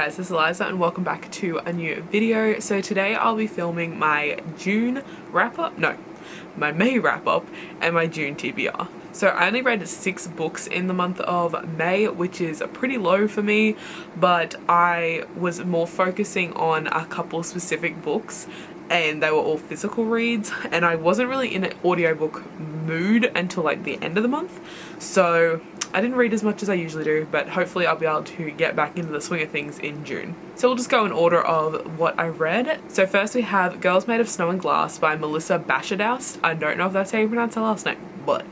guys, this is Eliza and welcome back to a new video. So today I'll be filming my June wrap up, my May wrap up and my June TBR. So I only read 6 books in the month of May, which is pretty low for me, but I was more focusing on a couple specific books and they were all physical reads, and I wasn't really in an audiobook mood until like the end of the month, so I didn't read as much as I usually do, but hopefully I'll be able to get back into the swing of things in June. So we'll just go in order of what I read. So first we have Girls Made of Snow and Glass by Melissa Bashardoust. I don't know if that's how you pronounce her last name, but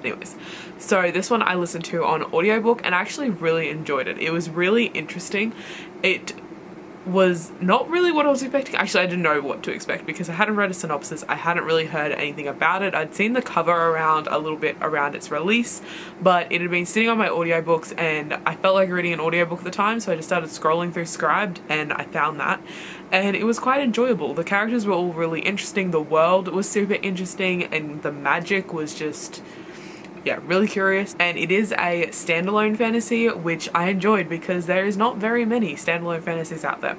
anyways. So this one I listened to on audiobook and I actually really enjoyed it. It was really interesting. It was not really what I was expecting. Actually, I didn't know what to expect because I hadn't read a synopsis. I hadn't really heard anything about it. I'd seen the cover around a little bit around its release, but it had been sitting on my audiobooks and I felt like reading an audiobook at the time, so I just started scrolling through Scribed and I found that, and it was quite enjoyable. The characters were all really interesting, the world was super interesting, and the magic was just, yeah, really curious. And it is a standalone fantasy, which I enjoyed because there is not very many standalone fantasies out there.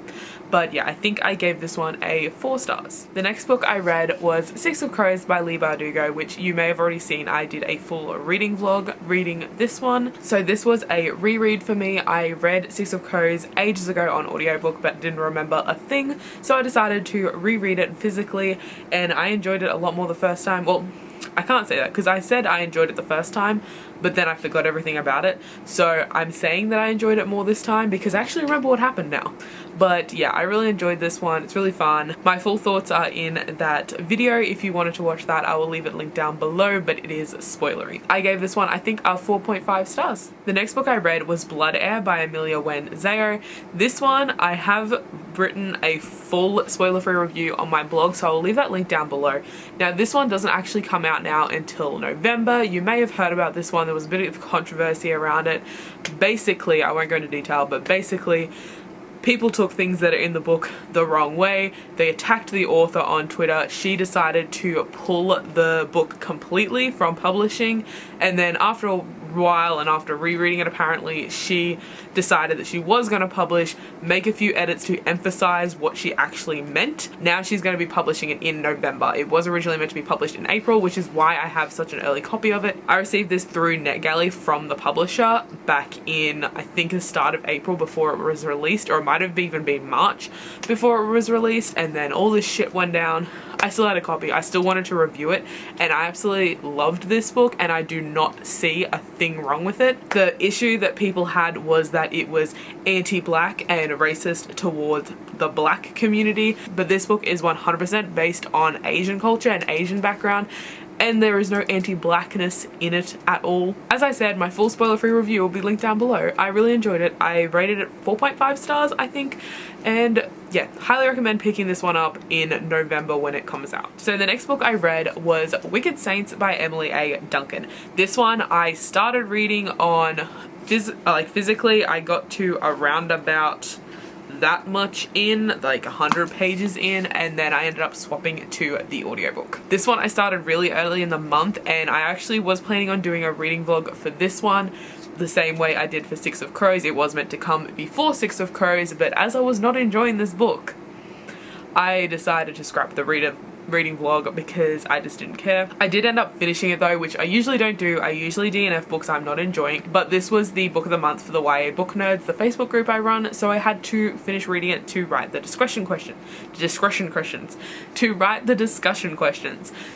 But yeah, I think I gave this one a 4 stars. The next book I read was 6 of Crows by Leigh Bardugo, which you may have already seen. I did a full reading vlog reading this one. So this was a reread for me. I read 6 of Crows ages ago on audiobook but didn't remember a thing. So I decided to reread it physically and I enjoyed it a lot more the first time. Well, I can't say that because I said I enjoyed it the first time, but then I forgot everything about it. So I'm saying that I enjoyed it more this time because I actually remember what happened now. But yeah, I really enjoyed this one. It's really fun. My full thoughts are in that video. If you wanted to watch that, I will leave it linked down below, but it is spoilery. I gave this one, I think, a 4.5 stars. The next book I read was Blood Heir by Amelia Wen Zhao. This one, I have written a full spoiler-free review on my blog, so I will leave that link down below. Now, this one doesn't actually come out now until November. You may have heard about this one. There was a bit of controversy around it. Basically, I won't go into detail, but basically, people took things that are in the book the wrong way. They attacked the author on Twitter. She decided to pull the book completely from publishing, and then after a while and after rereading it, apparently she decided that she was going to publish, make a few edits to emphasize what she actually meant. Now she's going to be publishing it in November. It was originally meant to be published in April, which is why I have such an early copy of it. I received this through NetGalley from the publisher back in, I think, the start of April before it was released, or it might have even been March before it was released, and then all this shit went down. I still had a copy. I still wanted to review it, and I absolutely loved this book, and I do not see a thing wrong with it. The issue that people had was that it was anti-black and racist towards the black community, but this book is 100% based on Asian culture and Asian background, and there is no anti-blackness in it at all. As I said, my full spoiler-free review will be linked down below. I really enjoyed it. I rated it 4.5 stars, I think, and yeah, highly recommend picking this one up in November when it comes out. So the next book I read was Wicked Saints by Emily A. Duncan. This one I started reading on physically. I got to around about that much in, like 100 pages in, and then I ended up swapping to the audiobook. This one I started really early in the month, and I actually was planning on doing a reading vlog for this one the same way I did for 6 of Crows. It was meant to come before 6 of Crows, but as I was not enjoying this book, I decided to scrap the reading vlog because I just didn't care. I did end up finishing it though, which I usually don't do. I usually DNF books I'm not enjoying, but this was the book of the month for the YA Book Nerds, the Facebook group I run, so I had to finish reading it to write the discussion questions.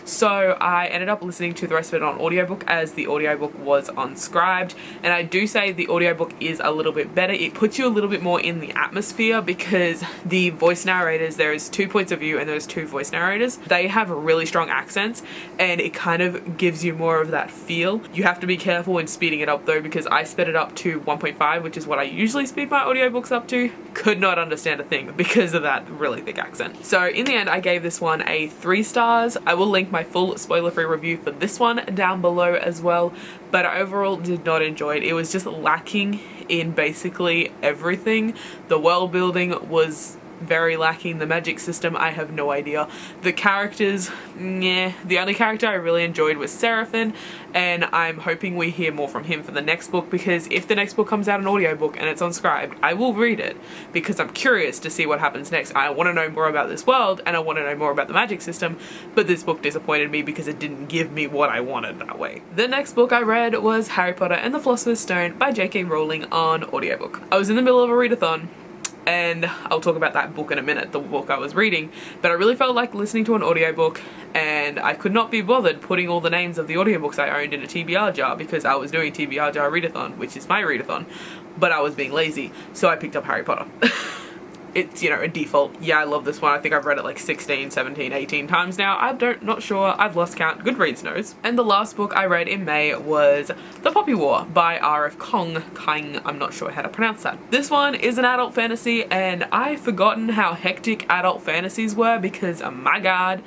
So I ended up listening to the rest of it on audiobook as the audiobook was on Scribed, and I do say the audiobook is a little bit better. It puts you a little bit more in the atmosphere because the voice narrators, there is 2 points of view and there's 2 voice narrators. They have really strong accents and it kind of gives you more of that feel. You have to be careful when speeding it up though, because I sped it up to 1.5, which is what I usually speed my audiobooks up to. Could not understand a thing because of that really thick accent. So in the end, I gave this one a 3 stars. I will link my full spoiler-free review for this one down below as well, but I overall did not enjoy it. It was just lacking in basically everything. The world building was very lacking. The magic system, I have no idea. The characters, yeah. The only character I really enjoyed was Seraphin, and I'm hoping we hear more from him for the next book, because if the next book comes out an audiobook and it's unscribed, I will read it because I'm curious to see what happens next. I want to know more about this world and I want to know more about the magic system, but this book disappointed me because it didn't give me what I wanted that way. The next book I read was Harry Potter and the Philosopher's Stone by J.K. Rowling on audiobook. I was in the middle of a readathon, and I'll talk about that book in a minute, the book I was reading, but I really felt like listening to an audiobook, and I could not be bothered putting all the names of the audiobooks I owned in a TBR jar because I was doing TBR jar readathon, which is my readathon, but I was being lazy, so I picked up Harry Potter. It's, you know, a default. Yeah, I love this one. I think I've read it like 16, 17, 18 times now. Not sure. I've lost count. Goodreads knows. And the last book I read in May was The Poppy War by R.F. Kuang. I'm not sure how to pronounce that. This one is an adult fantasy, and I've forgotten how hectic adult fantasies were because, oh my god,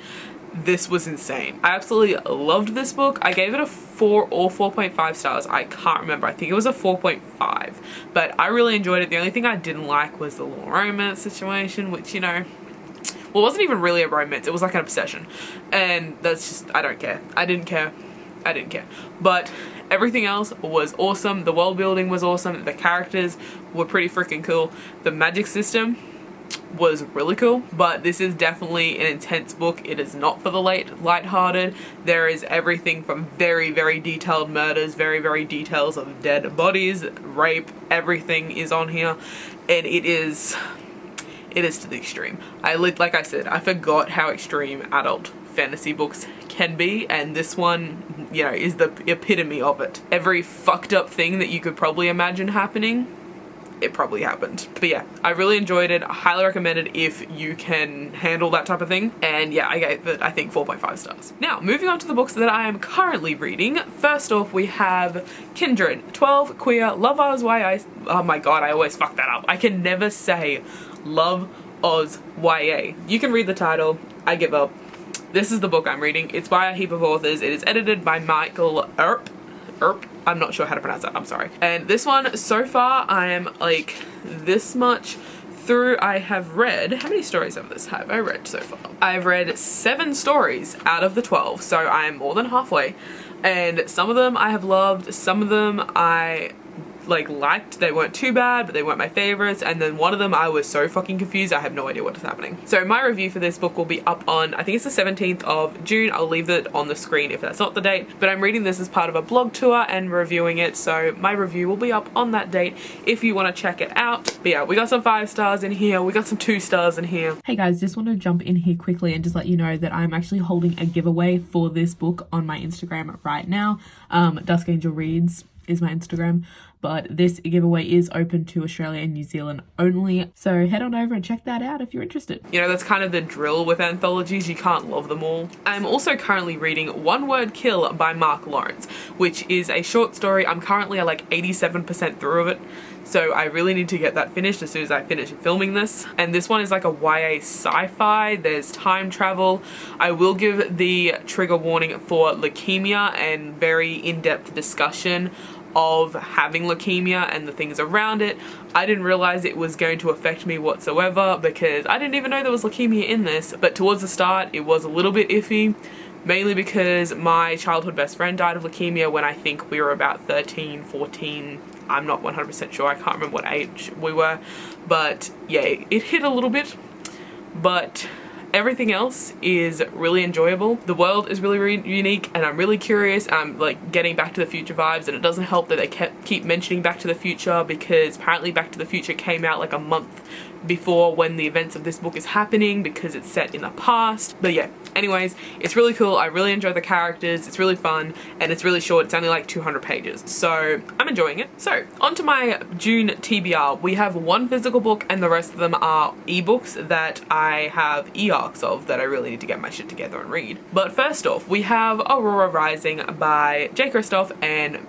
this was insane. I absolutely loved this book. I gave it a 4 or 4.5 stars. I can't remember. I think it was a 4.5, but I really enjoyed it. The only thing I didn't like was the little romance situation, which, you know, well, it wasn't even really a romance. It was like an obsession, and that's just, I don't care. I didn't care. But everything else was awesome. The world building was awesome. The characters were pretty freaking cool. The magic system was really cool, but this is definitely an intense book. It is not for the light-hearted. There is everything from very, very detailed murders, very, very details of dead bodies, rape, everything is on here, and it is to the extreme. Like I said, I forgot how extreme adult fantasy books can be, and this one, you know, is the epitome of it. Every fucked up thing that you could probably imagine happening, it probably happened. But yeah, I really enjoyed it. I highly recommend it if you can handle that type of thing. And yeah, I gave it, I think, 4.5 stars. Now, moving on to the books that I am currently reading. First off, we have Kindred, 12 Queer Love Oz YA. Oh my god, I always fuck that up. I can never say Love Oz YA. You can read the title. I give up. This is the book I'm reading. It's by a heap of authors. It is edited by Michael Earp. I'm not sure how to pronounce that, I'm sorry. And this one, so far, I am like this much through. I have read, how many stories of this have I read so far? I've read 7 stories out of the 12, so I am more than halfway. And some of them I have loved, some of them I liked. They weren't too bad, but they weren't my favorites, and then one of them I was so fucking confused I have no idea what is happening. So my review for this book will be up on, I think it's the 17th of June. I'll leave it on the screen if that's not the date, but I'm reading this as part of a blog tour and reviewing it, so my review will be up on that date if you want to check it out. But yeah, we got some 5 stars in here, we got some 2 stars in here. Hey guys, just want to jump in here quickly and just let you know that I'm actually holding a giveaway for this book on my Instagram right now. Dusk Angel Reads is my Instagram, but this giveaway is open to Australia and New Zealand only, so head on over and check that out if you're interested. You know, that's kind of the drill with anthologies, you can't love them all. I'm also currently reading One Word Kill by Mark Lawrence, which is a short story. I'm currently at like 87% through of it, so I really need to get that finished as soon as I finish filming this. And this one is like a YA sci-fi, there's time travel. I will give the trigger warning for leukemia and very in-depth discussion of having leukemia and the things around it. I didn't realize it was going to affect me whatsoever because I didn't even know there was leukemia in this, but towards the start it was a little bit iffy, mainly because my childhood best friend died of leukemia when I think we were about 13, 14, I'm not 100% sure, I can't remember what age we were, but yeah, it hit a little bit, but everything else is really enjoyable. The world is really unique, and I'm really curious. I'm like getting Back to the Future vibes, and it doesn't help that they keep mentioning Back to the Future because apparently Back to the Future came out like a month before when the events of this book is happening because it's set in the past. But yeah, anyways, it's really cool. I really enjoy the characters. It's really fun, and it's really short. It's only like 200 pages, so I'm enjoying it. So on to my June TBR. We have 1 physical book and the rest of them are ebooks that I have e-arcs of that I really need to get my shit together and read. But first off, we have Aurora Rising by J. Kristoff and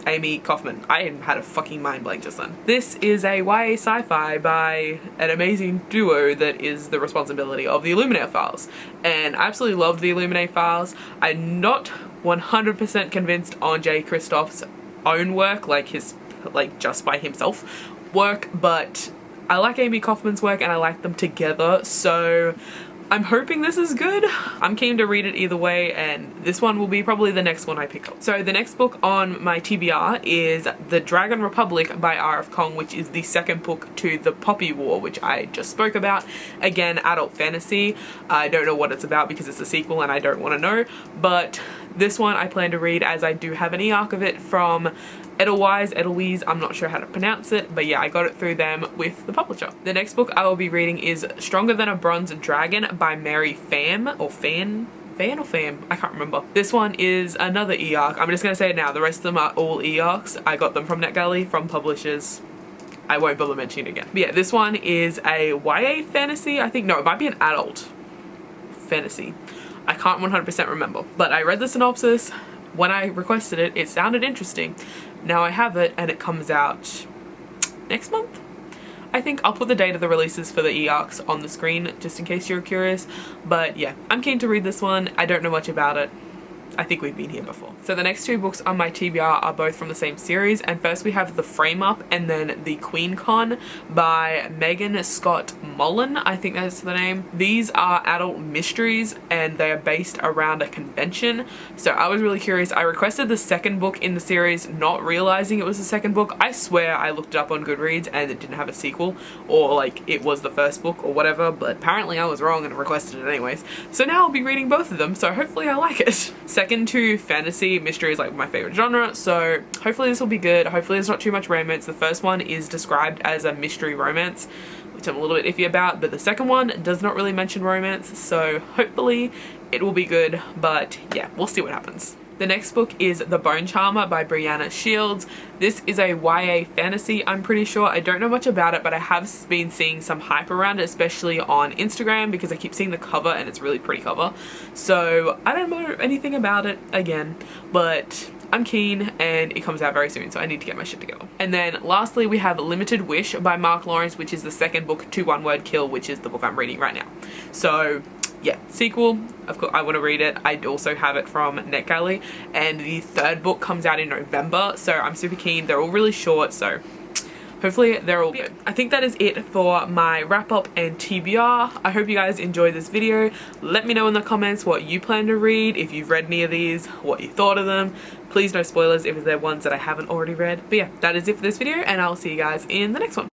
Amie Kaufman. I had a fucking mind blank just then. This is a YA sci-fi by an amazing duo that is the responsibility of the Illuminae files, and I absolutely loved the Illuminae files. I'm not 100% convinced on J. Kristoff's own work, like his, like just by himself work, but I like Amie Kaufman's work and I like them together, so I'm hoping this is good. I'm keen to read it either way, and this one will be probably the next one I pick up. So the next book on my TBR is The Dragon Republic by R.F. Kong, which is the second book to The Poppy War, which I just spoke about. Again, adult fantasy. I don't know what it's about because it's a sequel and I don't want to know, but this one I plan to read as I do have an e-arc of it from Edelweiss, I'm not sure how to pronounce it, but yeah, I got it through them with the publisher. The next book I will be reading is Stronger Than a Bronze Dragon by Mary Pham, or Fan or Pham, I can't remember. This one is another e-arc. I'm just gonna say it now, the rest of them are all e-arcs. I got them from NetGalley, from publishers. I won't bother mentioning it again. But yeah, this one is a YA fantasy, I think. No, it might be an adult fantasy. I can't 100% remember, but I read the synopsis. When I requested it, it sounded interesting. Now I have it and it comes out next month, I think. I'll put the date of the releases for the e-arcs on the screen just in case you're curious. But yeah, I'm keen to read this one. I don't know much about it. I think we've been here before. So the next two books on my TBR are both from the same series, and first we have The Frame Up and then The Queen Con by Megan Scott Mullen, I think that's the name. These are adult mysteries and they are based around a convention. So I was really curious. I requested the second book in the series, not realizing it was the second book. I swear I looked it up on Goodreads and it didn't have a sequel, or like it was the first book or whatever, but apparently I was wrong and requested it anyways. So now I'll be reading both of them, so hopefully I like it. Second to fantasy, mystery is like my favorite genre, so hopefully this will be good. Hopefully there's not too much romance. The first one is described as a mystery romance, which I'm a little bit iffy about, but the second one does not really mention romance, so hopefully it will be good, but yeah, we'll see what happens. The next book is The Bone Charmer by Brianna Shields. This is a YA fantasy, I'm pretty sure. I don't know much about it, but I have been seeing some hype around it, especially on Instagram, because I keep seeing the cover and it's a really pretty cover. So I don't know anything about it again, but I'm keen and it comes out very soon, so I need to get my shit together. And then lastly, we have Limited Wish by Mark Lawrence, which is the second book to One Word Kill, which is the book I'm reading right now. So yeah, sequel, of course I want to read it. I also have it from NetGalley, and the third book comes out in November, so I'm super keen. They're all really short, so hopefully they're all good. I think that is it for my wrap up and TBR. I hope you guys enjoyed this video. Let me know in the comments what you plan to read, if you've read any of these, what you thought of them. Please no spoilers if they're ones that I haven't already read. But yeah, that is it for this video, and I'll see you guys in the next one.